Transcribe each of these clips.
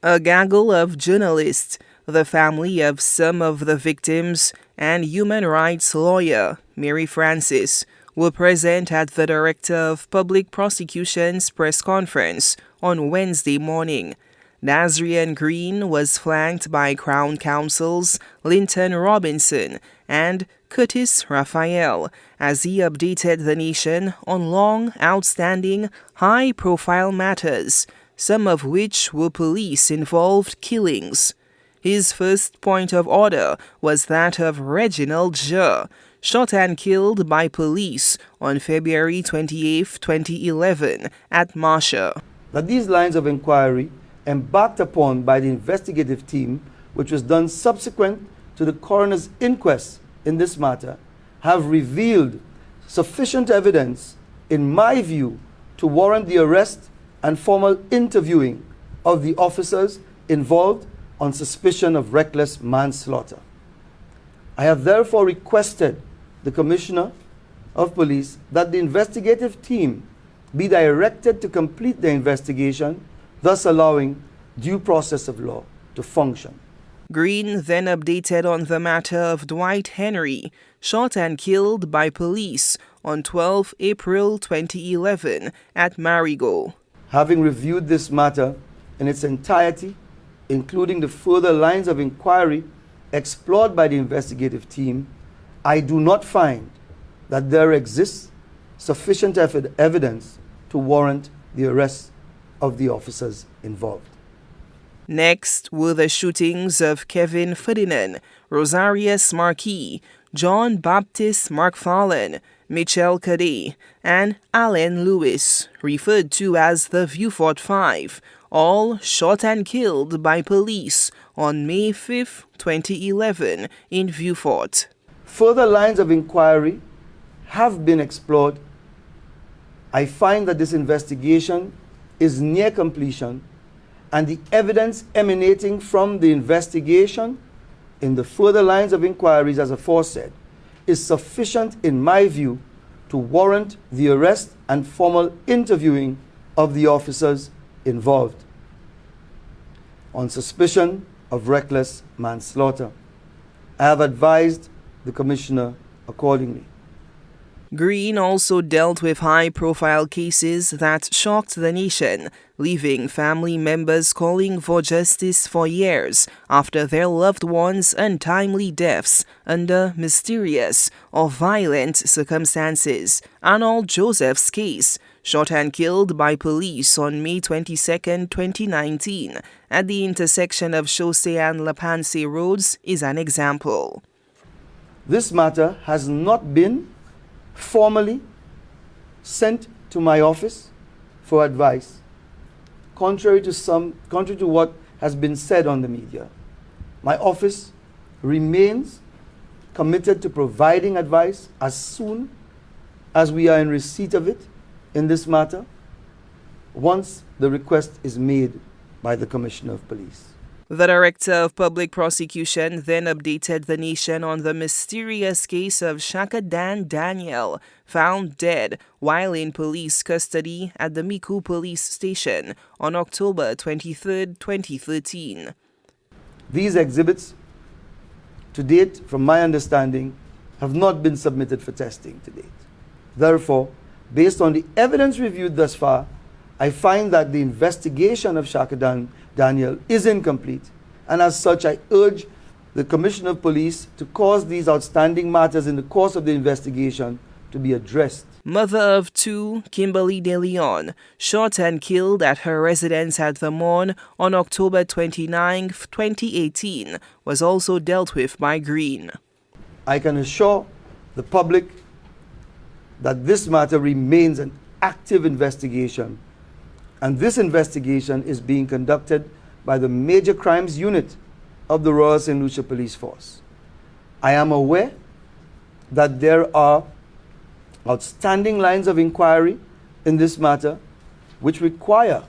A gaggle of journalists, the family of some of the victims, and human rights lawyer Mary Francis were present at the Director of Public Prosecutions press conference on Wednesday morning. Daasrean Greene was flanked by Crown Counsels Linton Robinson and Curtis Raphael as he updated the nation on long, outstanding, high-profile matters, some of which were police-involved killings. His first point of order was that of Reginald Vieux, shot and killed by police on February 28, 2011 at Marcia. That these lines of inquiry embarked upon by the investigative team, which was done subsequent to the coroner's inquest in this matter, have revealed sufficient evidence, in my view, to warrant the arrest and formal interviewing of the officers involved on suspicion of reckless manslaughter. I have therefore requested the Commissioner of Police that the investigative team be directed to complete the investigation, thus allowing due process of law to function. Greene then updated on the matter of Dwight Henry, shot and killed by police on 12 April 2011 at Marigot. Having reviewed this matter in its entirety, including the further lines of inquiry explored by the investigative team, I do not find that there exists sufficient evidence to warrant the arrest of the officers involved. Next were the shootings of Kevin Ferdinand, Rosarius Marquis, John Baptist McFarlane, Michel Cadet, and Alan Lewis, referred to as the Vieux Fort 5, all shot and killed by police on May 5, 2011 in Vieux Fort. Further lines of inquiry have been explored. I find that this investigation is near completion, and the evidence emanating from the investigation in the further lines of inquiries as aforesaid is sufficient, in my view, to warrant the arrest and formal interviewing of the officers involved on suspicion of reckless manslaughter. I have advised the Commissioner accordingly. Greene also dealt with high-profile cases that shocked the nation, leaving family members calling for justice for years after their loved ones' untimely deaths under mysterious or violent circumstances. Arnold Joseph's case, shot and killed by police on May 22, 2019, at the intersection of Chaussee and La Panse roads, is an example. This matter has not been formally sent to my office for advice, contrary to what has been said on the media. My office remains committed to providing advice as soon as we are in receipt of it in this matter, once the request is made by the Commissioner of Police. The Director of Public Prosecution then updated the nation on the mysterious case of Shaka Dan Daniel, found dead while in police custody at the Micoud police station on October 23, 2013. These exhibits, to date, from my understanding, have not been submitted for testing to date. Therefore, based on the evidence reviewed thus far, I find that the investigation of Shaka Dan Daniel is incomplete, and as such I urge the Commissioner of Police to cause these outstanding matters in the course of the investigation to be addressed. Mother of two, Kimberly De Leon, shot and killed at her residence at the Morne on October 29, 2018, was also dealt with by Greene. I can assure the public that this matter remains an active investigation, and this investigation is being conducted by the Major Crimes Unit of the Royal St. Lucia Police Force. I am aware that there are outstanding lines of inquiry in this matter which require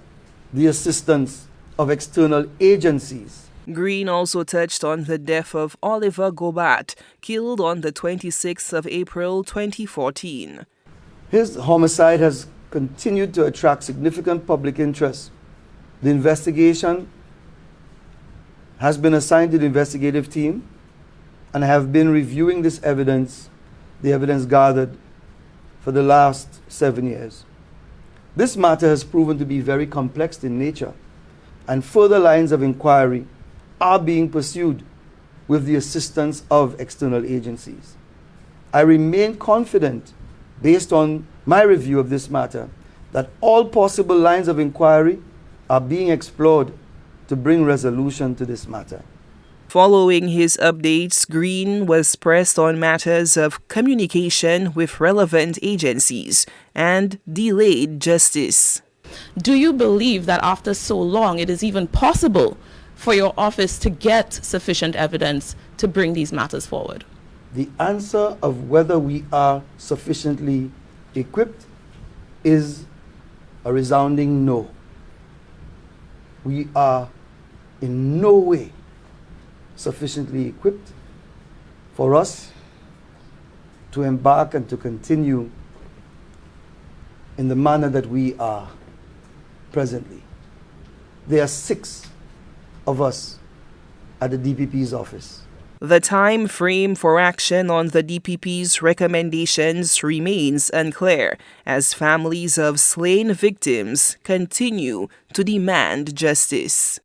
the assistance of external agencies. Greene also touched on the death of Oliver Gobat, killed on the 26th of April 2014. His homicide has continued to attract significant public interest. The investigation has been assigned to the investigative team and have been reviewing this evidence, the evidence gathered for the last 7 years. This matter has proven to be very complex in nature, and further lines of inquiry are being pursued with the assistance of external agencies. I remain confident, based on my review of this matter, that all possible lines of inquiry are being explored to bring resolution to this matter. Following his updates, Greene was pressed on matters of communication with relevant agencies and delayed justice. Do you believe that after so long it is even possible for your office to get sufficient evidence to bring these matters forward? The answer of whether we are sufficiently equipped is a resounding no. We are in no way sufficiently equipped for us to embark and to continue in the manner that we are presently. There are 6 of us at the DPP's office. The time frame for action on the DPP's recommendations remains unclear as families of slain victims continue to demand justice.